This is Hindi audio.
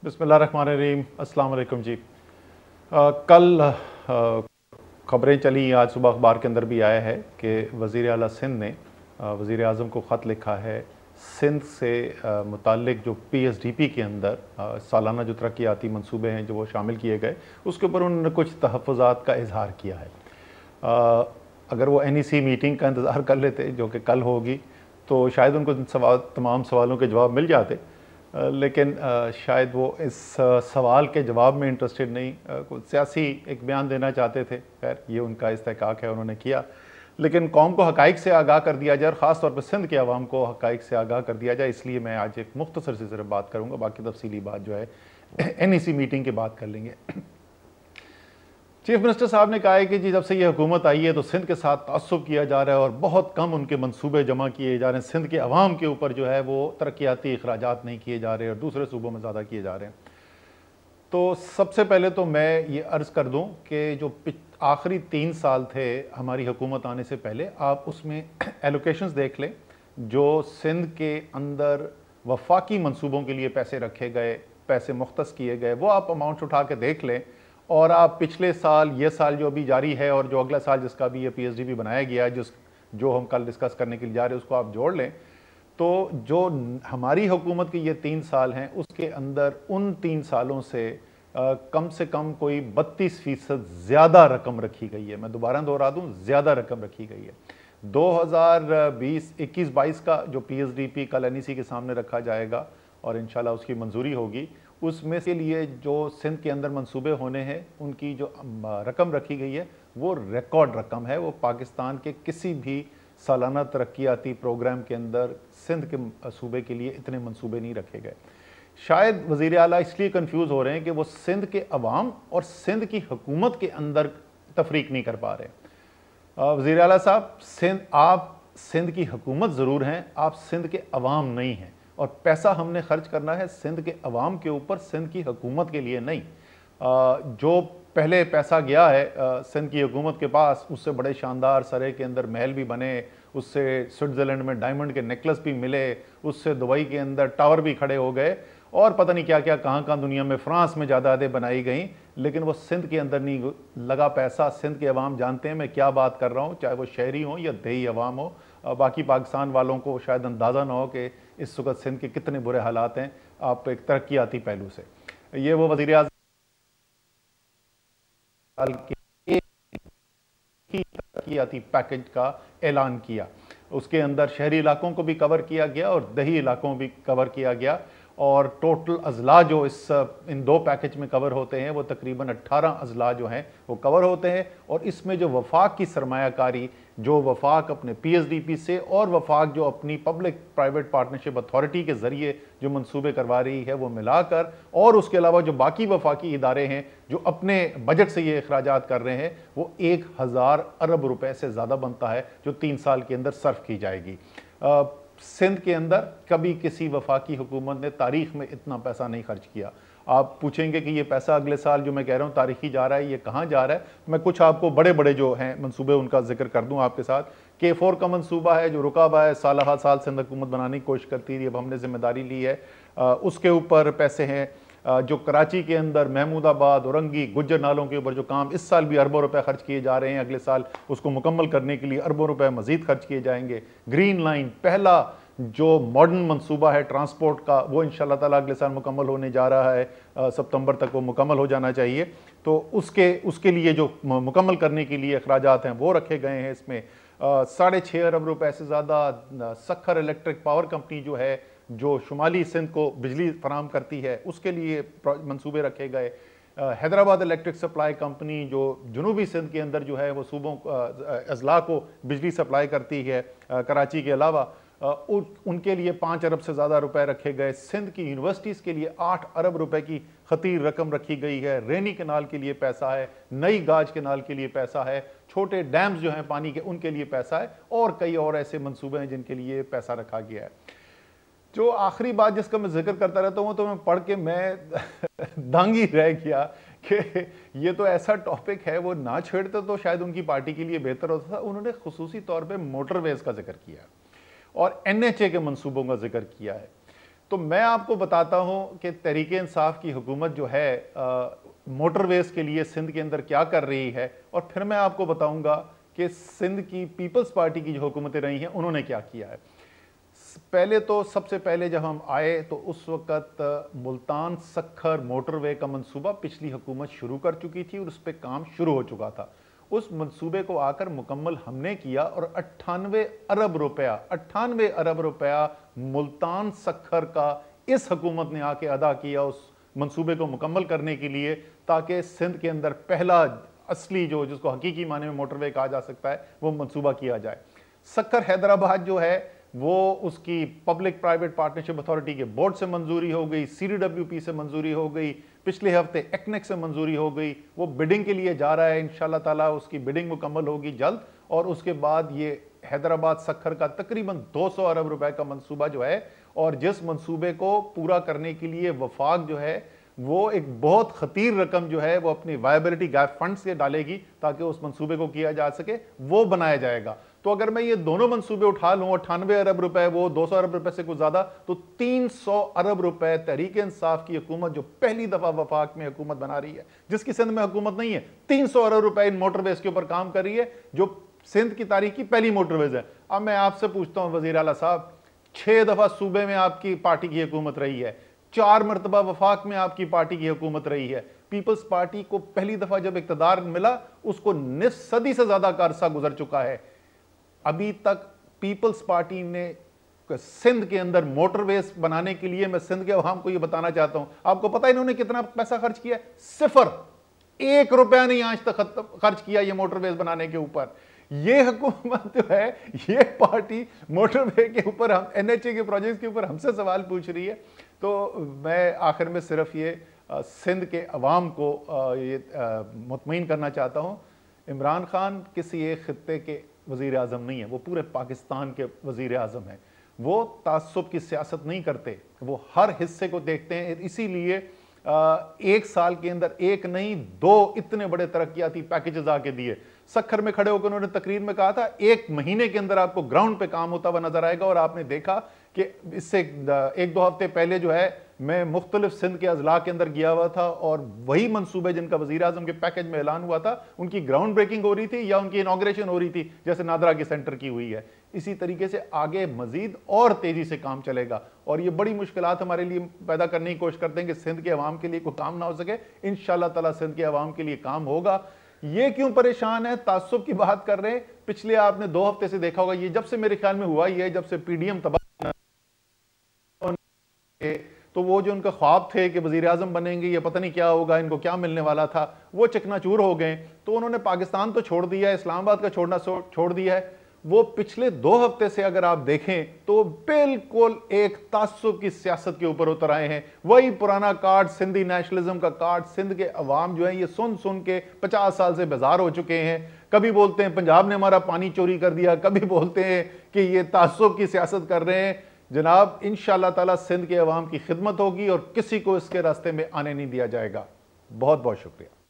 बिस्मिल्लाहिर्रहमानिर्रहीम। अस्सलाम वालेकुम जी। कल ख़बरें चली, आज सुबह अखबार के अंदर भी आया है कि वज़ीर आला सिंध ने वज़ीर आज़म को ख़त लिखा है। सिंध से मुताल्लिक़ जो PSDP के अंदर सालाना जो तरक्याती मंसूबे हैं जो वो शामिल किए गए, उसके ऊपर उन्होंने कुछ तहफ़्फ़ुज़ात का इज़हार किया है। अगर वो NEC मीटिंग का इंतज़ार कर लेते जो कि कल होगी, तो शायद उनको तमाम सवालों के जवाब मिल जाते, लेकिन शायद वो इस सवाल के जवाब में इंटरेस्टेड नहीं, कुछ सियासी एक बयान देना चाहते थे। खैर, ये उनका इस्तेहक़ाक़ है, उन्होंने किया। लेकिन कौम को हक़ाइक़ से आगाह कर दिया जाए और ख़ास तौर पर सिंध के अवाम को हक़ाइक़ से आगाह कर दिया जाए, इसलिए मैं आज एक मुख्तसर सी सिर्फ बात करूँगा। बाकी तफसीली बात जो है NEC मीटिंग के बाद कर लेंगे। चीफ मिनिस्टर साहब ने कहा है कि जी जब से ये हुकूमत आई है तो सिंध के साथ तासुब किया जा रहा है और बहुत कम उनके मंसूबे जमा किए जा रहे हैं। सिंध के अवाम के ऊपर जो है वो तरक्याती अखराजात नहीं किए जा रहे और दूसरे सूबों में ज़्यादा किए जा रहे हैं। तो सबसे पहले तो मैं ये अर्ज़ कर दूं कि जो आखिरी 3 साल थे हमारी हुकूमत आने से पहले, आप उसमें एलोकेशंस देख लें। जो सिंध के अंदर वफाकी मंसूबों के लिए पैसे रखे गए, पैसे मुख्तस किए गए, वो आप अमाउंट उठा के देख लें और आप पिछले साल, ये साल जो अभी जारी है और जो अगला साल जिसका भी ये PSDP बनाया गया है, जो हम कल डिस्कस करने के लिए जा रहे हैं, उसको आप जोड़ लें, तो जो हमारी हुकूमत के ये 3 साल हैं, उसके अंदर उन 3 सालों से कम कोई 32% ज़्यादा रकम रखी गई है। मैं दोबारा दोहरा दूँ, ज़्यादा रकम रखी गई है। 2021-22 का जो PSDP कल NEC के सामने रखा जाएगा और इंशाल्लाह उसकी मंजूरी होगी, उसमें से लिए जो सिंध के अंदर मंसूबे होने हैं, उनकी जो रकम रखी गई है वो रिकॉर्ड रकम है। वो पाकिस्तान के किसी भी सालाना तरक्याती प्रोग्राम के अंदर सिंध के सूबे के लिए इतने मंसूबे नहीं रखे गए। शायद वज़ीर आला इसलिए कंफ्यूज हो रहे हैं कि वो सिंध के अवाम और सिंध की हुकूमत के अंदर तफरीक नहीं कर पा रहे। वज़ीर आला साहब, आप सिंध की हुकूमत ज़रूर हैं, आप सिंध के अवाम नहीं हैं, और पैसा हमने खर्च करना है सिंध के अवाम के ऊपर, सिंध की हुकूमत के लिए नहीं। जो पहले पैसा गया है सिंध की हुकूमत के पास, उससे बड़े शानदार सरे के अंदर महल भी बने, उससे स्विट्ज़रलैंड में डायमंड के नेकलेस भी मिले, उससे दुबई के अंदर टावर भी खड़े हो गए और पता नहीं क्या क्या कहाँ दुनिया में, फ्रांस में जायदादें बनाई गई, लेकिन वो सिंध के अंदर नहीं लगा पैसा। सिंध के अवाम जानते हैं मैं क्या बात कर रहा हूँ, चाहे वो शहरी हों या देही अवाम हो। बाकी पाकिस्तान वालों को शायद अंदाज़ा ना हो कि इस वक्त सिंध के कितने बुरे हालात हैं, आप एक तरक्याती पहलू से। ये वो वज़ीर आज़म के तरक्याती पैकेज का ऐलान किया, उसके अंदर शहरी इलाकों को भी कवर किया गया और दही इलाकों भी कवर किया गया, और टोटल अजला जो इन 2 पैकेज में कवर होते हैं वो तकरीबन 18 अजला जो हैं वो कवर होते हैं। और इसमें जो वफाक की सरमायाकारी, जो वफाक अपने PSDP से और वफाक जो अपनी पब्लिक प्राइवेट पार्टनरशिप अथॉरिटी के ज़रिए जो मंसूबे करवा रही है वो मिलाकर, और उसके अलावा जो बाकी वफाकी इदारे हैं जो अपने बजट से ये अखराजात कर रहे हैं, वो 1000 अरब रुपए से ज़्यादा बनता है जो 3 साल के अंदर सर्फ की जाएगी। सिंध के अंदर कभी किसी वफाकी हुकूमत ने तारीख में इतना पैसा नहीं खर्च किया। आप पूछेंगे कि ये पैसा अगले साल जो मैं कह रहा हूँ तारीखी जा रहा है, ये कहाँ जा रहा है? मैं कुछ आपको बड़े बड़े जो हैं मंसूबे उनका जिक्र कर दूँ आपके साथ। K4 का मंसूबा है जो रुका हुआ है, साल हर साल सिंध हुकूमत बनाने की कोशिश करती थी, अब हमने जिम्मेदारी ली है। उसके ऊपर पैसे हैं। जो कराची के अंदर महमूदाबाद, औरंगी, गुज्जर नालों के ऊपर जो काम इस साल भी अरबों रुपए खर्च किए जा रहे हैं, अगले साल उसको मुकम्मल करने के लिए अरबों रुपए मजीद खर्च किए जाएंगे। ग्रीन लाइन, पहला जो मॉडर्न मंसूबा है ट्रांसपोर्ट का, वो इंशाल्लाह ताला अगले साल मुकम्मल होने जा रहा है। सितंबर तक वो मुकम्मल हो जाना चाहिए। तो उसके लिए जो मुकम्मल करने के लिए अखराजात हैं वो रखे गए हैं इसमें। 6.5 अरब रुपए से ज़्यादा सखर इलेक्ट्रिक पावर कंपनी जो है, जो शुमाली सिंध को बिजली फराम करती है, उसके लिए मंसूबे रखे गए। हैदराबाद इलेक्ट्रिक सप्लाई कंपनी जो जनूबी सिंध के अंदर जो है वो सूबों अजला को बिजली सप्लाई करती है कराची के अलावा, उनके लिए 5 अरब से ज़्यादा रुपए रखे गए। सिंध की यूनिवर्सिटीज़ के लिए 8 अरब रुपए की खतीर रकम रखी गई है। रेनी कैनाल के लिए पैसा है, नई गाज कैनाल के लिए पैसा है, छोटे डैम्स जो हैं पानी के उनके लिए पैसा है, और कई और ऐसे मंसूबे हैं जिनके लिए पैसा रखा गया है। जो आखिरी बात जिसका मैं जिक्र करता रहता हूँ, तो मैं पढ़ के मैं दंग ही रह गया कि ये तो ऐसा टॉपिक है, वो ना छेड़ते तो शायद उनकी पार्टी के लिए बेहतर होता था। उन्होंने खुसूसी तौर पे मोटरवेज का जिक्र किया और NHA के मंसूबों का जिक्र किया है। तो मैं आपको बताता हूं कि तहरीक इंसाफ की हुकूमत जो है मोटरवेज के लिए सिंध के अंदर क्या कर रही है, और फिर मैं आपको बताऊंगा कि सिंध की पीपल्स पार्टी की जो हुकूमतें रही हैं उन्होंने क्या किया है। पहले तो सबसे पहले जब हम आए तो उस वक़्त मुल्तान सखर मोटरवे का मंसूबा पिछली हुकूमत शुरू कर चुकी थी और उस पर काम शुरू हो चुका था। उस मंसूबे को आकर मुकम्मल हमने किया और 98 अरब रुपया मुल्तान सखर का इस हुकूमत ने आके अदा किया उस मंसूबे को मुकम्मल करने के लिए, ताकि सिंध के अंदर पहला असली जो जिसको हकीकी माने में मोटरवे कहा जा सकता है वो मंसूबा किया जाए। सखर हैदराबाद जो है वो उसकी पब्लिक प्राइवेट पार्टनरशिप अथॉरिटी के बोर्ड से मंजूरी हो गई, CDWP से मंजूरी हो गई, पिछले हफ्ते एक्नेक से मंजूरी हो गई। वो बिडिंग के लिए जा रहा है, इंशाल्लाह ताला उसकी बिडिंग मुकम्मल होगी जल्द, और उसके बाद ये हैदराबाद सखर का तकरीबन 200 अरब रुपए का मंसूबा जो है, और जिस मंसूबे को पूरा करने के लिए वफाक जो है वो एक बहुत खतीर रकम जो है वो अपनी वायबिलिटी गैप फंड से डालेगी ताकि उस मंसूबे को किया जा सके, वो बनाया जाएगा। तो अगर मैं ये दोनों मंसूबे उठा लूं, 98 अरब रुपए वो 200 अरब रुपए से कुछ ज्यादा, तो 300 अरब रुपए तहरीक इंसाफ की हुकूमत जो पहली दफा वफाक में हुकूमत बना रही है, जिसकी सिंध में हुकूमत नहीं है, 300 अरब रुपए इन मोटरवेज के ऊपर काम कर रही है जो सिंध की तारीख की पहली मोटरवेज है। अब मैं आपसे पूछता हूं वजीर आला साहब, 6 दफा सूबे में आपकी पार्टी की हुकूमत रही है, 4 मरतबा वफाक में आपकी पार्टी की हुकूमत रही है। पीपल्स पार्टी को पहली दफा जब इक़्तिदार मिला उसको निस्फ सदी से ज्यादा का अरसा गुजर चुका है, अभी तक पीपल्स पार्टी ने सिंध के अंदर मोटरवेज बनाने के लिए, मैं सिंध के अवाम को यह बताना चाहता हूं, आपको पता है इन्होंने कितना पैसा खर्च किया? सिफर, 1 रुपया नहीं आज तक खर्च किया ये मोटरवेज बनाने के ऊपर। ये हुकूमत जो है, ये पार्टी मोटरवे के ऊपर, हम NHA के प्रोजेक्ट के ऊपर हमसे सवाल पूछ रही है। तो मैं आखिर में सिर्फ ये सिंध के अवाम को ये मुतमईन करना चाहता हूँ, इमरान खान किसी एक खित्ते के वज़ीर आज़म नहीं है, वो पूरे पाकिस्तान के वज़ीर आज़म हैं। वो तासुब की सियासत नहीं करते, वो हर हिस्से को देखते हैं। इसीलिए 1 साल के अंदर 1 नहीं 2 इतने बड़े तरक्याती पैकेजेस आके दिए। सखर में खड़े होकर उन्होंने तकरीर में कहा था 1 महीने के अंदर आपको ग्राउंड पे काम होता हुआ नजर आएगा, और आपने देखा कि इससे 1-2 हफ्ते पहले जो है मैं मुख्तलिफ सिंध के अजला के अंदर गया हुआ था, और वही मंसूबे जिनका वज़ीर आज़म के पैकेज में ऐलान हुआ था उनकी ग्राउंड ब्रेकिंग हो रही थी या उनकी इनॉग्रेशन हो रही थी, जैसे नादरा के सेंटर की हुई है। इसी तरीके से आगे मजीद और तेजी से काम चलेगा, और ये बड़ी मुश्किलात हमारे लिए पैदा करने की कोशिश करते हैं कि सिंध के अवाम के लिए कोई काम ना हो सके। इंशाअल्लाह ताला सिंध के अवाम के लिए काम होगा। ये क्यों परेशान है, तासुब की बात कर रहे हैं, पिछले आपने 2 हफ्ते से देखा होगा, ये जब से मेरे ख्याल में हुआ ये जब से PDM तबाह, तो वो जो उनका ख्वाब थे कि वज़ीर आज़म बनेंगे, ये पता नहीं क्या होगा, इनको क्या मिलने वाला था, वो चकनाचूर हो गए। तो उन्होंने पाकिस्तान तो छोड़ दिया है, इस्लामाबाद का छोड़ना छोड़ दिया है। वो पिछले 2 हफ्ते से अगर आप देखें तो बिल्कुल एक तासुब की सियासत के ऊपर उतर आए हैं। वही पुराना कार्ड, सिंधी नेशनलिज्म का कार्ड। सिंध के अवाम जो है ये सुन सुन के 50 साल से बेजार हो चुके हैं। कभी बोलते हैं पंजाब ने हमारा पानी चोरी कर दिया, कभी बोलते हैं कि ये तासुब की सियासत कर रहे हैं। जनाब इंशाअल्लाह ताला सिंध के अवाम की खिदमत होगी और किसी को इसके रास्ते में आने नहीं दिया जाएगा। बहुत बहुत शुक्रिया।